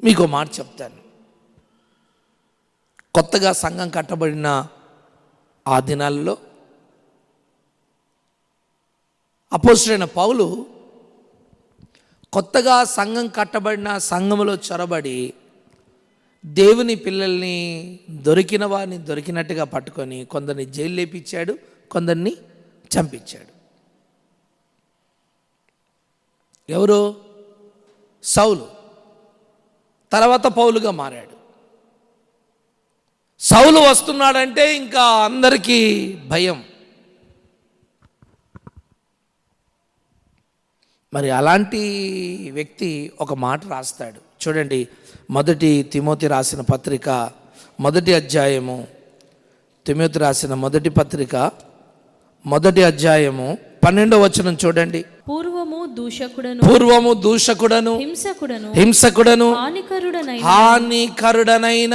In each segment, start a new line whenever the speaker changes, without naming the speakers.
మీకు మాట చెప్తాను. కొత్తగా సంఘం కట్టబడిన ఆ దినాల్లో అపోస్తలుడైన పౌలు కొత్తగా సంఘం కట్టబడిన సంఘములో చొరబడి దేవుని పిల్లల్ని దొరికిన వారిని దొరికినట్టుగా పట్టుకొని కొందరిని జైలు లేపించాడు, కొందరిని చంపించాడు. ఎవరు? సౌలు. తర్వాత పౌలుగా మారాడు. సౌలు వస్తున్నాడంటే ఇంకా అందరికీ భయం. మరి అలాంటి వ్యక్తి ఒక మాట రాస్తాడు చూడండి. మొదటి తిమోతి రాసిన పత్రిక 1వ అధ్యాయము, తిమోతి రాసిన మొదటి పత్రిక 1వ అధ్యాయము 12వ వచనం చూడండి.
పూర్వము దూషకుడను
హింసకుడను
హానికరుడనైన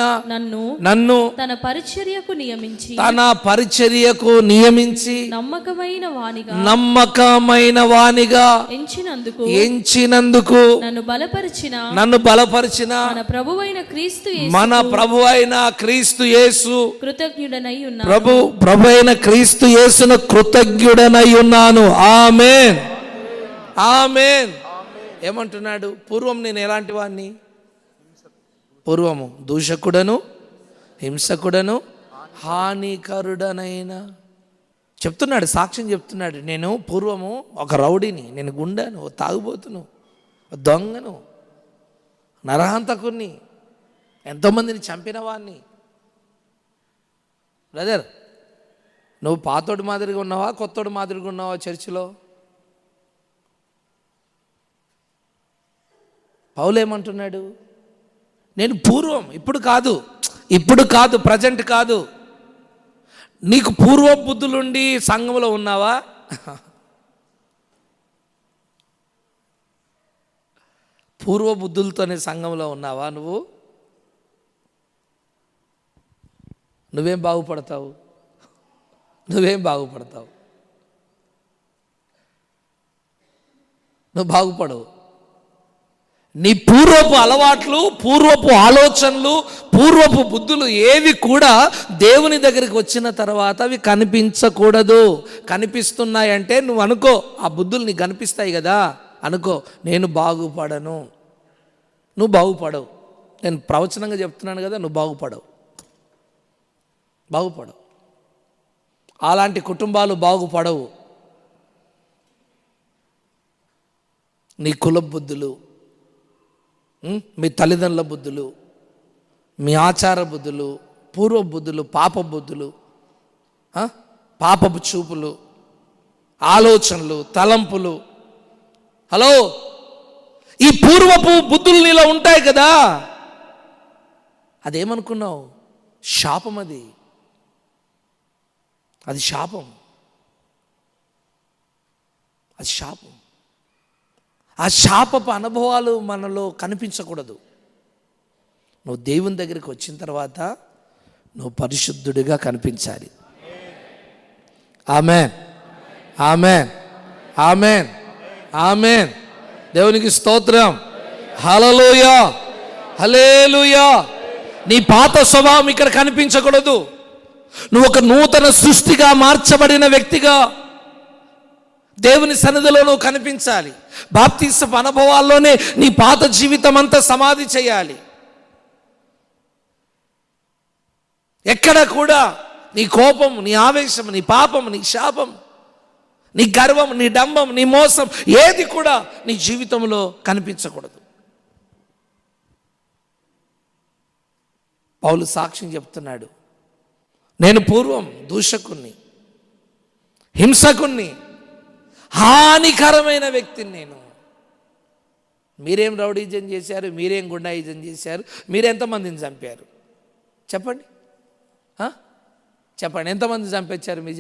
నన్ను
తన పరిచర్యకు నియమించి
నమ్మకమైన వానిగా ఎంచినందుకు నన్ను బలపరిచిన మన ప్రభువైన క్రీస్తు యేసు ప్రభువైన క్రీస్తు యేసును కృతజ్ఞుడనై ఉన్నాను. ఆమేన్, ఆమేన్. ఏమంటున్నాడు? పూర్వం నేను ఎలాంటి వాడిని? పూర్వము దూషకుడను హింసకుడను హానికరుడనైన. చెప్తున్నాడు, సాక్ష్యం చెప్తున్నాడు. నేను పూర్వము ఒక రౌడీని, నేను గుండాను, ఓ తాగుబోతును, దొంగను, నరహంతకుని, ఎంతోమందిని చంపిన వాడిని. బ్రదర్, నువ్వు పాతోడి మాదిరిగా ఉన్నావా, కొత్తోడి మాదిరిగా ఉన్నావా చర్చిలో? పౌలు ఏమంటున్నాడు? నేను పూర్వం, ఇప్పుడు కాదు, ప్రజెంట్ కాదు. నీకు పూర్వ బుద్ధులుండి సంఘంలో ఉన్నావా? పూర్వ బుద్ధులతోనే సంఘంలో ఉన్నావా? నువ్వేం బాగుపడతావు? నువ్వు బాగుపడవు. నీ పూర్వపు అలవాట్లు, పూర్వపు ఆలోచనలు, పూర్వపు బుద్ధులు ఏవి కూడా దేవుని దగ్గరికి వచ్చిన తర్వాత అవి కనిపించకూడదు. కనిపిస్తున్నాయంటే నువ్వు అనుకో, ఆ బుద్ధులు నీకు కనిపిస్తాయి కదా, అనుకో నేను బాగుపడను. నువ్వు బాగుపడవు. నేను ప్రవచనంగా చెప్తున్నాను కదా, నువ్వు బాగుపడవు. అలాంటి కుటుంబాలు బాగుపడవు. నీ కుల బుద్ధులు, మీ తల్లిదండ్రుల బుద్ధులు, మీ ఆచార బుద్ధులు, పూర్వ బుద్ధులు, పాప బుద్ధులు, పాపపు చూపులు, ఆలోచనలు, తలంపులు. హలో, ఈ పూర్వపు బుద్ధులు నీలో ఉంటాయి కదా, అదేమనుకున్నావు? శాపం. అది శాపం. ఆ శాపపు అనుభవాలు మనలో కనిపించకూడదు. నువ్వు దేవుని దగ్గరికి వచ్చిన తర్వాత నువ్వు పరిశుద్ధుడిగా కనిపించాలి. ఆమేన్, ఆమేన్, ఆమేన్, ఆమేన్. దేవునికి స్తోత్రం. హల్లెలూయా, హల్లెలూయా. నీ పాత స్వభావం ఇక్కడ కనిపించకూడదు. నువ్వు ఒక నూతన సృష్టిగా మార్చబడిన వ్యక్తిగా దేవుని సన్నిధిలో నువ్వు కనిపించాలి. బాప్తిస్మపు అనుభవాల్లోనే నీ పాత జీవితం అంతా సమాధి చేయాలి. ఎక్కడ కూడా నీ కోపం, నీ ఆవేశం, నీ పాపం, నీ శాపం, నీ గర్వం, నీ డంబం, నీ మోసం ఏది కూడా నీ జీవితంలో కనిపించకూడదు. పౌలు సాక్ష్యం చెప్తున్నాడు. నేను పూర్వం దూషకుణ్ణి, హింసకుణ్ణి, హానికరమైన వ్యక్తిని నేను. మీరేం రౌడీజం చేశారు? మీరేం గుండాయిజం చేశారు? మీరెంతమందిని చంపారు? చెప్పండి, చెప్పండి. ఎంతమంది చంపించారు మీరు?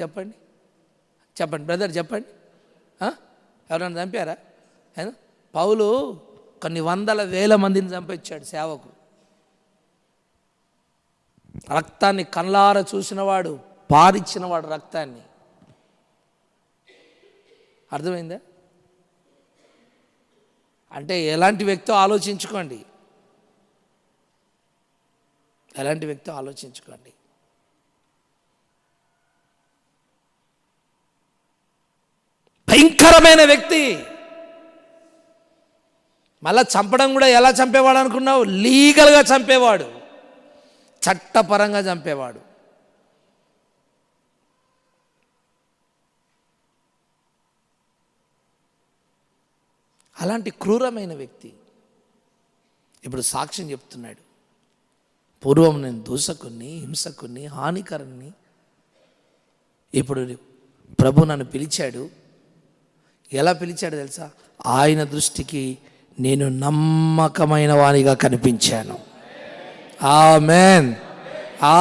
చెప్పండి బ్రదర్, చెప్పండి. ఎవరైనా చంపారా? పౌలు కొన్ని వందల వేల మందిని చంపించాడు సేవకు. రక్తాన్ని కళ్ళార చూసినవాడు, పారిచ్చినవాడు రక్తాన్ని. అర్థమైందా? అంటే ఎలాంటి వ్యక్తో ఆలోచించుకోండి. ఎలాంటి వ్యక్తి ఆలోచించుకోండి. భయంకరమైన వ్యక్తి. మళ్ళా చంపడం కూడా ఎలా చంపేవాడు అనుకున్నావు? లీగల్గా చంపేవాడు, చట్టపరంగా చంపేవాడు. అలాంటి క్రూరమైన వ్యక్తి ఇప్పుడు సాక్ష్యం చెప్తున్నాడు. పూర్వం నేను దూషకుని, హింసకుని, హానికరుని. ఇప్పుడు ప్రభు నన్ను పిలిచాడు. ఎలా పిలిచాడు తెలుసా? ఆయన దృష్టికి నేను నమ్మకమైన వానిగా కనిపించాను. ఆమేన్,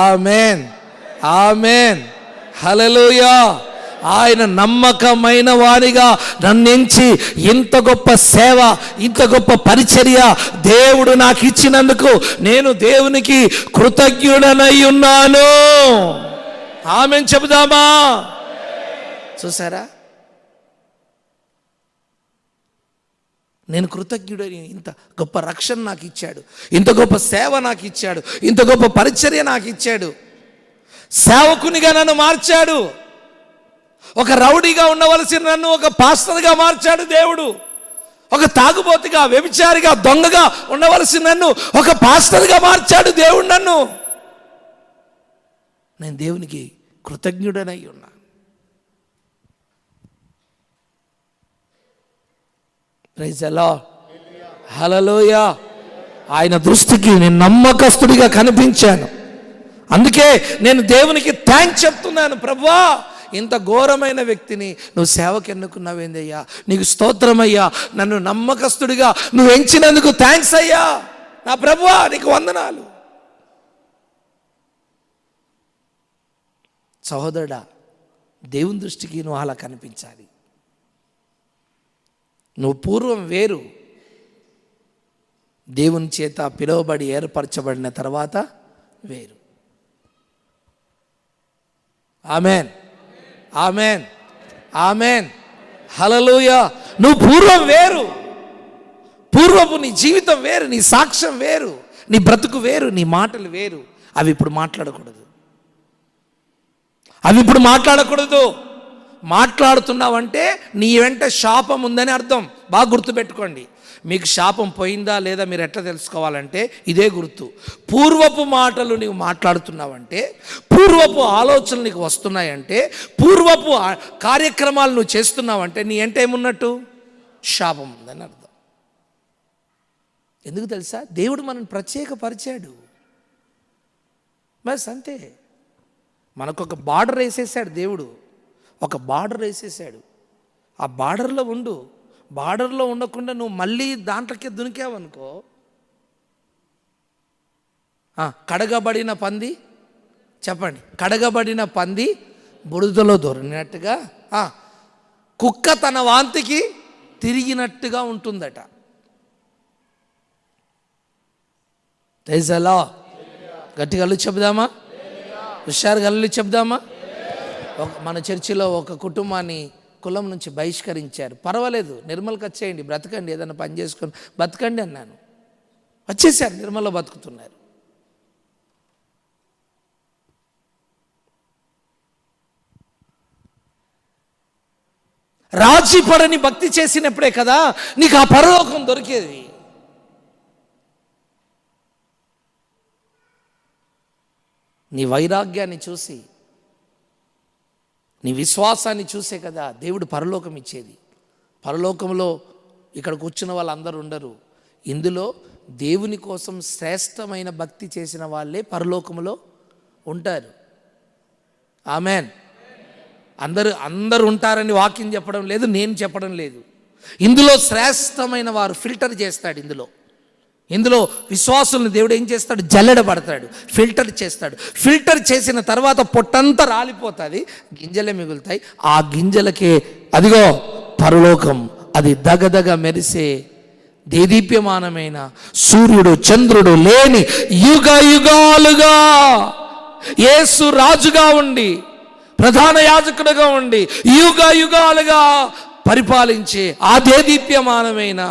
ఆమేన్, ఆమేన్, హల్లెలూయా. ఆయన నమ్మకమైన వారిగా నన్నెంచి ఇంత గొప్ప సేవ, ఇంత గొప్ప పరిచర్య దేవుడు నాకు ఇచ్చినందుకు నేను దేవునికి కృతజ్ఞుడనై ఉన్నాను. ఆమేన్ చెబుదామా? చూసారా, నేను కృతజ్ఞుడని. ఇంత గొప్ప రక్షణ నాకు ఇచ్చాడు, ఇంత గొప్ప సేవ నాకు ఇచ్చాడు, ఇంత గొప్ప పరిచర్య నాకు ఇచ్చాడు, సేవకునిగా నన్ను మార్చాడు. ఒక రౌడీగా ఉండవలసిన నన్ను ఒక పాస్టర్గా మార్చాడు దేవుడు. ఒక తాగుబోతుగా, వ్యభిచారిగా, దొంగగా ఉండవలసిన నన్ను ఒక పాస్టర్గా మార్చాడు దేవుడు నన్ను. నేను దేవునికి కృతజ్ఞుడనై ఉన్నా. ప్రైజ్ ది లార్డ్, హల్లెలూయా. ఆయన దృష్టికి నేను నమ్మకస్తుడిగా కనిపించాను. అందుకే నేను దేవునికి థ్యాంక్స్ చెప్తున్నాను. ప్రభువా, ఇంత ఘోరమైన వ్యక్తిని నువ్వు సేవకు ఎన్నుకున్నావేందయ్యా, నీకు స్తోత్రమయ్యా. నన్ను నమ్మకస్తుడిగా నువ్వు ఎంచినందుకు థ్యాంక్స్ అయ్యా. నా ప్రభువా, నీకు వందనాలు. సహోదరుడా, దేవుని దృష్టికి నువ్వు అలా కనిపించాలి. నువ్వు పూర్వం వేరు, దేవుని చేత పిలువబడి ఏర్పరచబడిన తర్వాత వేరు. ఆమేన్, ఆమేన్, ఆమేన్, హల్లెలూయా. నువ్వు పూర్వం వేరు, పూర్వపు నీ జీవితం వేరు, నీ సాక్ష్యం వేరు, నీ బ్రతుకు వేరు, నీ మాటలు వేరు. అవి ఇప్పుడు మాట్లాడకూడదు, అవి ఇప్పుడు మాట్లాడకూడదు. మాట్లాడుతున్నావంటే నీ వెంట శాపం ఉందని అర్థం. బాగా గుర్తుపెట్టుకోండి. మీకు శాపం పోయిందా లేదా మీరు ఎట్లా తెలుసుకోవాలంటే ఇదే గుర్తు. పూర్వపు మాటలు నీవు మాట్లాడుతున్నావంటే, పూర్వపు ఆలోచనలు నీకు వస్తున్నాయంటే, పూర్వపు కార్యక్రమాలు నువ్వు చేస్తున్నావంటే నీ వెంట ఏమున్నట్టు? శాపం ఉందని అర్థం. ఎందుకు తెలుసా? దేవుడు మనల్ని ప్రత్యేకపరిచాడు. బస్ అంతే. మనకొక బార్డర్ వేసేసాడు దేవుడు, ఒక బార్డర్ వేసేసాడు. ఆ బార్డర్లో ఉండు. బార్డర్లో ఉండకుండా నువ్వు మళ్ళీ దాంట్లోకే దునికావనుకో, కడగబడిన పంది, చెప్పండి, కడగబడిన పంది బురదలో దొరికినట్టుగా, కుక్క తన వాంతికి తిరిగినట్టుగా ఉంటుందట. Praise the lord. గట్టిగా అల్లు చెప్దామా? హుషారుగా అల్లు చెప్దామా? మన చర్చిలో ఒక కుటుంబాన్ని కులం నుంచి బహిష్కరించారు. పర్వాలేదు, నిర్మల్కి వచ్చేయండి, బ్రతకండి, ఏదైనా పని చేసుకొని బతకండి అన్నాను. వచ్చేసారు, నిర్మల్లో బతుకుతున్నారు. రాజీ పడని భక్తి చేసినప్పుడే కదా నీకు ఆ పరలోకం దొరికేది. నీ వైరాగ్యాన్ని చూసి, నీ విశ్వాసాన్ని చూసే కదా దేవుడు పరలోకం ఇచ్చేది. పరలోకంలో ఇక్కడ కూర్చున్న వాళ్ళందరూ ఉండరు. ఇందులో దేవుని కోసం శ్రేష్టమైన భక్తి చేసిన వాళ్ళే పరలోకంలో ఉంటారు. ఆమెన్. అందరూ ఉంటారని వాక్యం చెప్పడం లేదు, నేను చెప్పడం లేదు. ఇందులో శ్రేష్టమైన వారు ఫిల్టర్ చేస్తాడు. ఇందులో విశ్వాసులను దేవుడు ఏం చేస్తాడు? జల్లెడ పడతాడు, ఫిల్టర్ చేస్తాడు. ఫిల్టర్ చేసిన తర్వాత పొట్టంతా రాలిపోతుంది, గింజలే మిగులుతాయి. ఆ గింజలకే అదిగో పరలోకం, అది దగదగ మెరిసే దేదీప్యమానమైన సూర్యుడు చంద్రుడు లేని యుగ యుగాలుగా యేసు రాజుగా ఉండి, ప్రధాన యాజకుడుగా ఉండి యుగ యుగాలుగా పరిపాలించే ఆ దేదీప్యమానమైన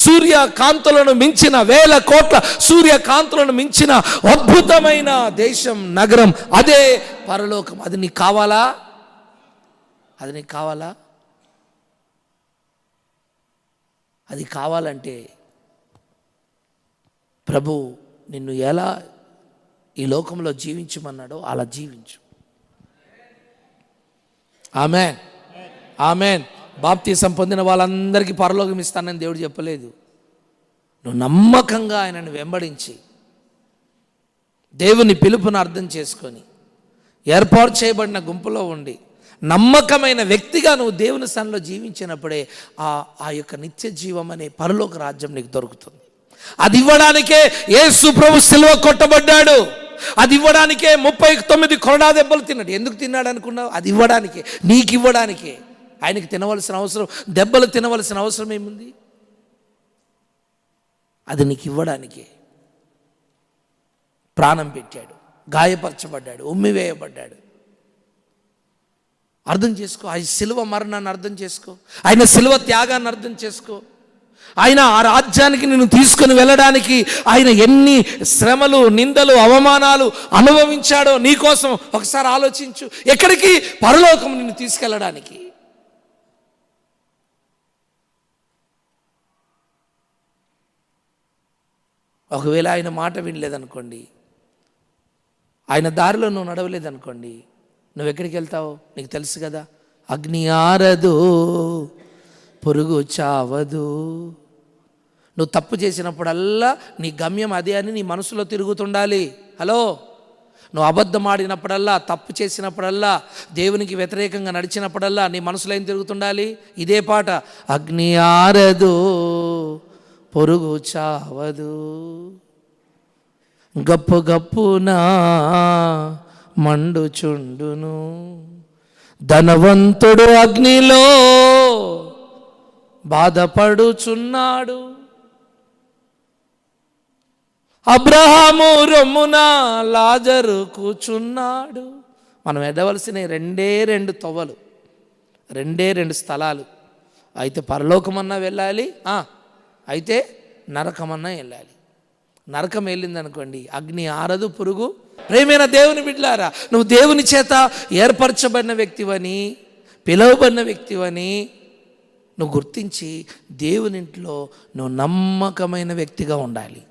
సూర్యకాంతులను మించిన 1000 కోట్ల సూర్యకాంతులను మించిన అద్భుతమైన దేశం, నగరం, అదే పరలోకం. అది నీకు కావాలా? అది నీకు కావాలా? అది కావాలంటే ప్రభు నిన్ను ఎలా ఈ లోకంలో జీవించమన్నాడో అలా జీవించు. Amen, amen. బాప్తీసం పొందిన వాళ్ళందరికీ పరలోకం ఇస్తానని దేవుడు చెప్పలేదు. నువ్వు నమ్మకంగా ఆయనను వెంబడించి దేవుని పిలుపును అర్థం చేసుకొని ఏర్పాటు చేయబడిన గుంపులో ఉండి నమ్మకమైన వ్యక్తిగా నువ్వు దేవుని సన్నిధిలో జీవించినప్పుడే ఆ యొక్క నిత్య జీవం అనే పరలోక రాజ్యం నీకు దొరుకుతుంది. అది ఇవ్వడానికే యేసు ప్రభు సిలువ కొట్టబడ్డాడు. అది ఇవ్వడానికే 39 కొరడా దెబ్బలు తిన్నాడు. ఎందుకు తిన్నాడు అనుకున్నావు? అది ఇవ్వడానికే, నీకు ఇవ్వడానికే. ఆయనకి తినవలసిన అవసరం, దెబ్బలు తినవలసిన అవసరం ఏముంది? అది నీకు ఇవ్వడానికే ప్రాణం పెట్టాడు, గాయపరచబడ్డాడు, ఉమ్మివేయబడ్డాడు. అర్థం చేసుకో. ఆయన శిలువ మరణాన్ని అర్థం చేసుకో, ఆయన శిలువ త్యాగాన్ని అర్థం చేసుకో. ఆయన ఆ రాజ్యానికి నిన్ను తీసుకుని వెళ్ళడానికి ఆయన ఎన్ని శ్రమలు, నిందలు, అవమానాలు అనుభవించాడో నీకోసం ఒకసారి ఆలోచించు. ఎక్కడికి? పరలోకం నిన్ను తీసుకెళ్ళడానికి. ఒకవేళ ఆయన మాట వినలేదనుకోండి, ఆయన దారిలో నువ్వు నడవలేదనుకోండి, నువ్వు ఎక్కడికి వెళ్తావు? నీకు తెలుసు కదా, అగ్ని ఆరదు, పురుగు చావదు. నువ్వు తప్పు చేసినప్పుడల్లా నీ గమ్యం అదే అని నీ మనసులో తిరుగుతుండాలి. హలో, నువ్వు అబద్ధం ఆడినప్పుడల్లా, తప్పు చేసినప్పుడల్లా, దేవునికి వ్యతిరేకంగా నడిచినప్పుడల్లా నీ మనసులో ఏం తిరుగుతుండాలి? ఇదే పాట, అగ్ని ఆరదు, పొరుగు చావదు, గప్పు గప్పునా మండుచుండును, ధనవంతుడు అగ్నిలో బాధపడుచున్నాడు, అబ్రహాము రొమ్మున లాజరు కూర్చున్నాడు. మనం ఎదవలసిన 2 తొవ్వలు, 2 స్థలాలు. అయితే పరలోకమన్నా వెళ్ళాలి, అయితే నరకమన్నా వెళ్ళాలి. నరకం వెళ్ళిందనుకోండి, అగ్ని ఆరదు, పురుగు. ప్రేమైన దేవుని బిడ్డలారా, నువ్వు దేవుని చేత ఏర్పరచబడిన వ్యక్తివని, పిలువబడిన వ్యక్తివని నువ్వు గుర్తించి దేవునింట్లో నువ్వు నమ్మకమైన వ్యక్తిగా ఉండాలి.